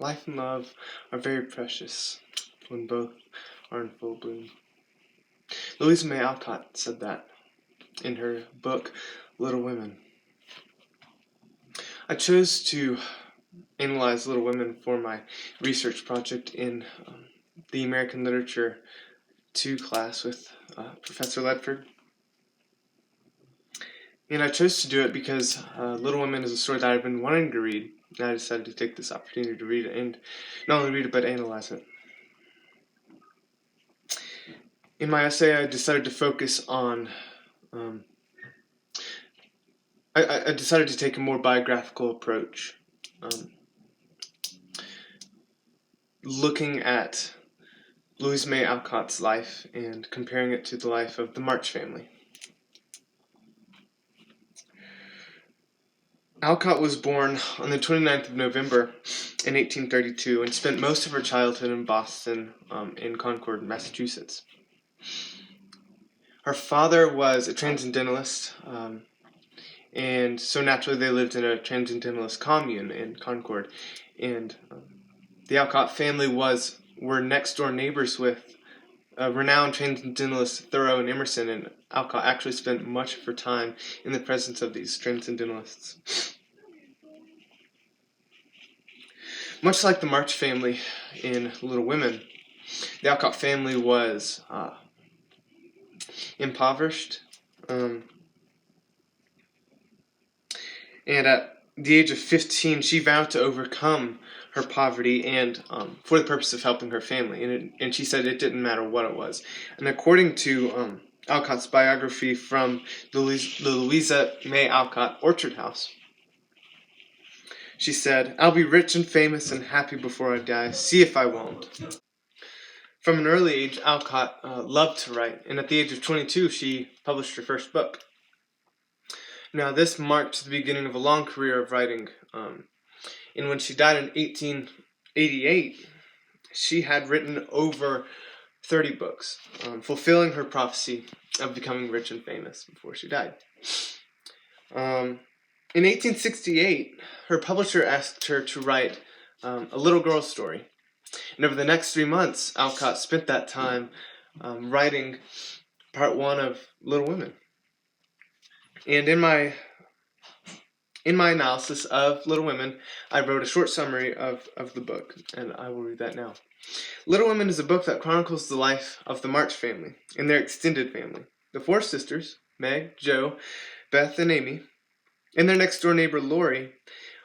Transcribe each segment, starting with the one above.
Life and love are very precious when both are in full bloom. Louisa Alcott said that in her book, Little Women. I chose to analyze Little Women for my research project in the American Literature 2 class with Professor Ledford. And I chose to do it because Little Women is a story that I've been wanting to read, and I decided to take this opportunity to read it, and not only read it, but analyze it. In my essay, I decided to focus on I decided to take a more biographical approach, looking at Louisa May Alcott's life and comparing it to the life of the March family. Alcott was born on the 29th of November in 1832 and spent most of her childhood in Boston, in Concord, Massachusetts. Her father was a transcendentalist, and so naturally they lived in a transcendentalist commune in Concord, and the Alcott family were next door neighbors with renowned transcendentalists Thoreau and Emerson, and Alcott actually spent much of her time in the presence of these transcendentalists. Much like the March family in Little Women, the Alcott family was impoverished, and at the age of 15, she vowed to overcome her poverty and for the purpose of helping her family, and she said it didn't matter what it was. And according to Alcott's biography from the Louisa May Alcott Orchard House, she said, "I'll be rich and famous and happy before I die. See if I won't." From an early age, Alcott loved to write, and at the age of 22, she published her first book. Now, this marked the beginning of a long career of writing, and when she died in 1888, she had written over 30 books, fulfilling her prophecy of becoming rich and famous before she died. In 1868, her publisher asked her to write a little girl story. And over the next 3 months, Alcott spent that time writing part 1 of Little Women. And in my analysis of Little Women, I wrote a short summary of the book, and I will read that now. Little Women is a book that chronicles the life of the March family and their extended family. The 4 sisters, Meg, Jo, Beth, and Amy, and their next-door neighbor, Lori,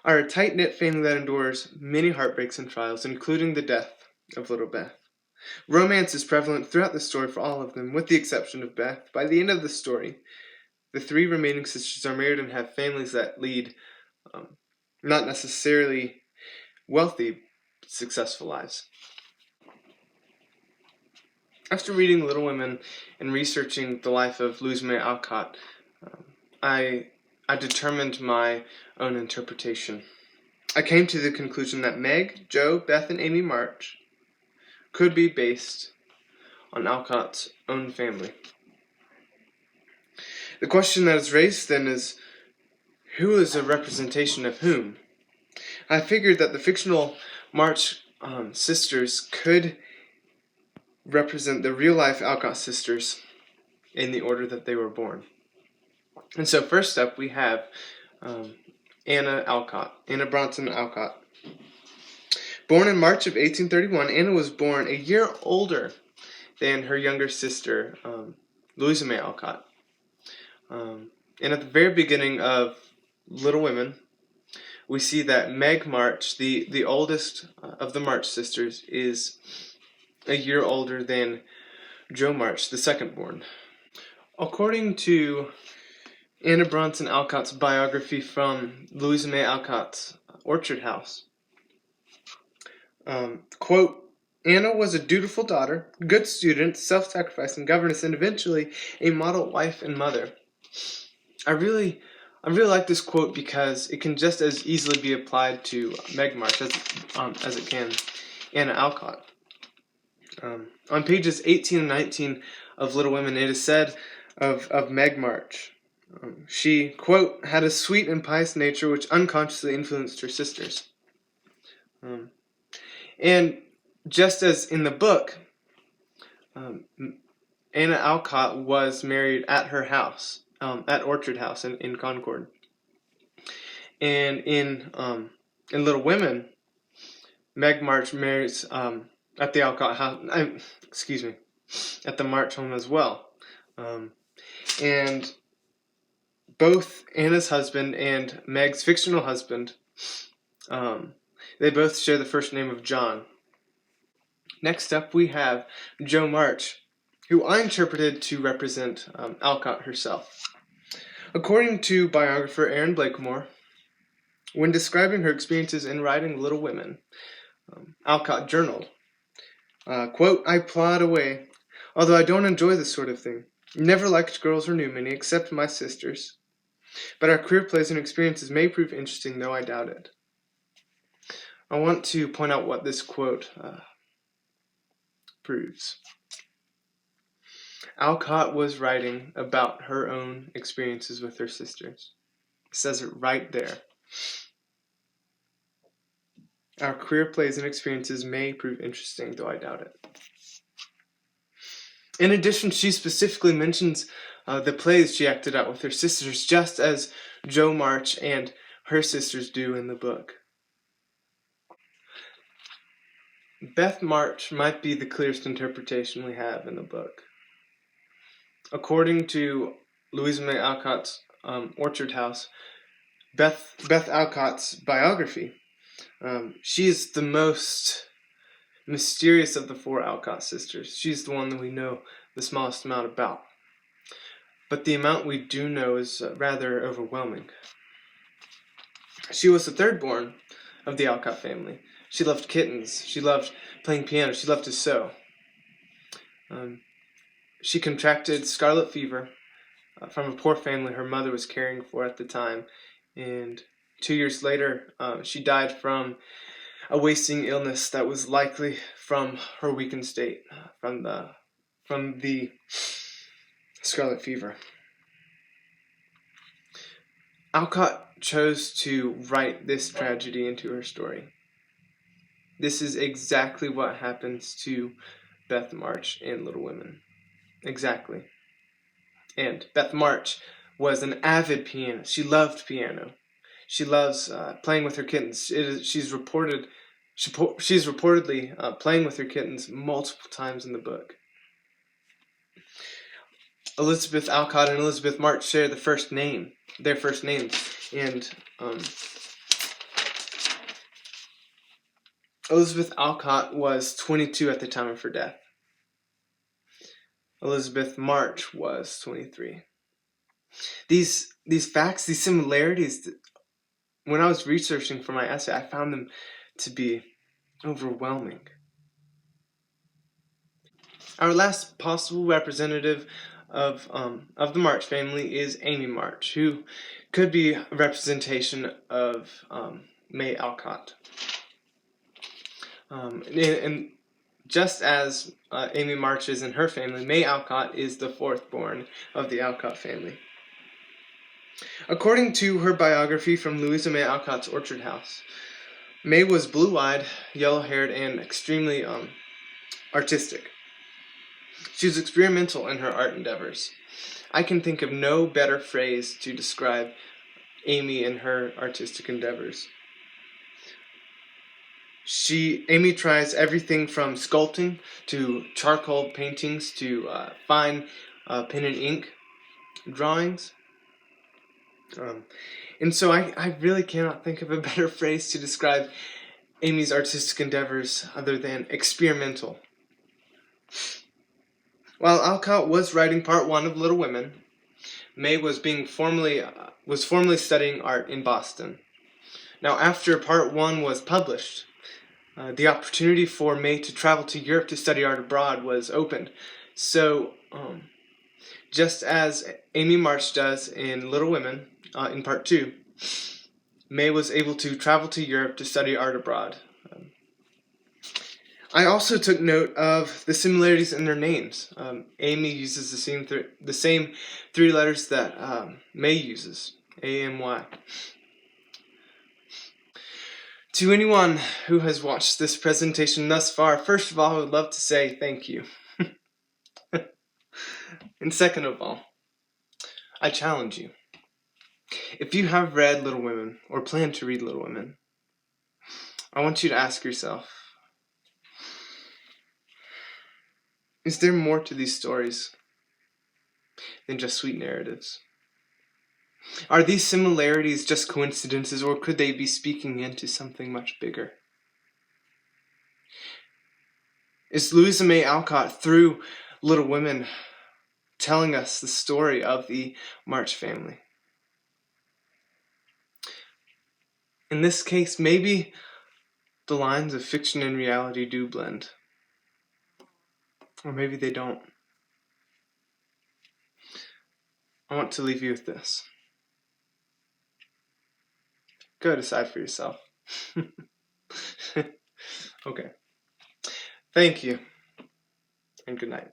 are a tight-knit family that endures many heartbreaks and trials, including the death of little Beth. Romance is prevalent throughout the story for all of them, with the exception of Beth. By the end of the story, the 3 remaining sisters are married and have families that lead not necessarily wealthy, but successful lives. After reading Little Women and researching the life of Louisa May Alcott, I determined my own interpretation. I came to the conclusion that Meg, Jo, Beth, and Amy March could be based on Alcott's own family. The question that is raised then is, who is a representation of whom? I figured that the fictional March sisters could represent the real-life Alcott sisters in the order that they were born. And so first up we have Anna Bronson Alcott. Born in March of 1831, Anna was born a year older than her younger sister, Louisa May Alcott. And at the very beginning of Little Women, we see that Meg March, the oldest of the March sisters, is a year older than Jo March, the second born. According to Anna Bronson Alcott's biography from Louisa May Alcott's Orchard House, quote, "Anna was a dutiful daughter, good student, self-sacrificing governess, and eventually a model wife and mother." I really like this quote because it can just as easily be applied to Meg March as it can Anna Alcott. On pages 18 and 19 of Little Women, it is said of Meg March, she, quote, "had a sweet and pious nature which unconsciously influenced her sisters." And just as in the book, um, Anna Alcott was married at her house, at Orchard House in Concord. And in Little Women, Meg March marries at the Alcott house. At the March home as well. And both Anna's husband and Meg's fictional husband, they both share the first name of John. Next up, we have Jo March, who I interpreted to represent Alcott herself. According to biographer Aaron Blakemore, when describing her experiences in writing Little Women, Alcott journaled, quote, "I plod away, although I don't enjoy this sort of thing. Never liked girls or knew many, except my sisters. But our queer plays and experiences may prove interesting, though I doubt it." I want to point out what this quote proves. Alcott was writing about her own experiences with her sisters. It says it right there. Our queer plays and experiences may prove interesting, though I doubt it. In addition, she specifically mentions the plays she acted out with her sisters, just as Jo March and her sisters do in the book. Beth March might be the clearest interpretation we have in the book. According to Louisa May Alcott's Orchard House, Beth Alcott's biography, she is the most mysterious of the four Alcott sisters. She's the one that we know the smallest amount about. But the amount we do know is rather overwhelming. She was the third born of the Alcott family. She loved kittens. She loved playing piano. She loved to sew. She contracted scarlet fever from a poor family her mother was caring for at the time. And 2 years later, she died from a wasting illness that was likely from her weakened state, from the scarlet fever. Alcott chose to write this tragedy into her story. This is exactly what happens to Beth March in Little Women. Exactly. And Beth March was an avid pianist. She loved piano. She loves playing with her kittens. She's reportedly playing with her kittens multiple times in the book. Elizabeth Alcott and Elizabeth March share their first names, and Elizabeth Alcott was 22 at the time of her death. Elizabeth March was 23. These facts, these similarities, when I was researching for my essay, I found them to be overwhelming. Our last possible representative of the March family is Amy March, who could be a representation of May Alcott. And just as Amy March is in her family, May Alcott is the fourth born of the Alcott family. According to her biography from Louisa May Alcott's Orchard House, May was blue-eyed, yellow-haired, and extremely artistic. She was experimental in her art endeavors. I can think of no better phrase to describe Amy and her artistic endeavors. Amy tries everything from sculpting to charcoal paintings to fine pen and ink drawings. And so I really cannot think of a better phrase to describe Amy's artistic endeavors other than experimental. While Alcott was writing part 1 of Little Women, May was formally studying art in Boston. Now, after part 1 was published, the opportunity for May to travel to Europe to study art abroad was opened. So, just as Amy March does in Little Women, in part 2, May was able to travel to Europe to study art abroad. I also took note of the similarities in their names. Amy uses the same three letters that May uses, A-M-Y. To anyone who has watched this presentation thus far, first of all, I would love to say thank you. And second of all, I challenge you. If you have read Little Women or plan to read Little Women, I want you to ask yourself, is there more to these stories than just sweet narratives? Are these similarities just coincidences, or could they be speaking into something much bigger? Is Louisa May Alcott, through Little Women, telling us the story of the March family? In this case, maybe the lines of fiction and reality do blend. Or maybe they don't. I want to leave you with this. Go decide for yourself. Okay. Thank you, and good night.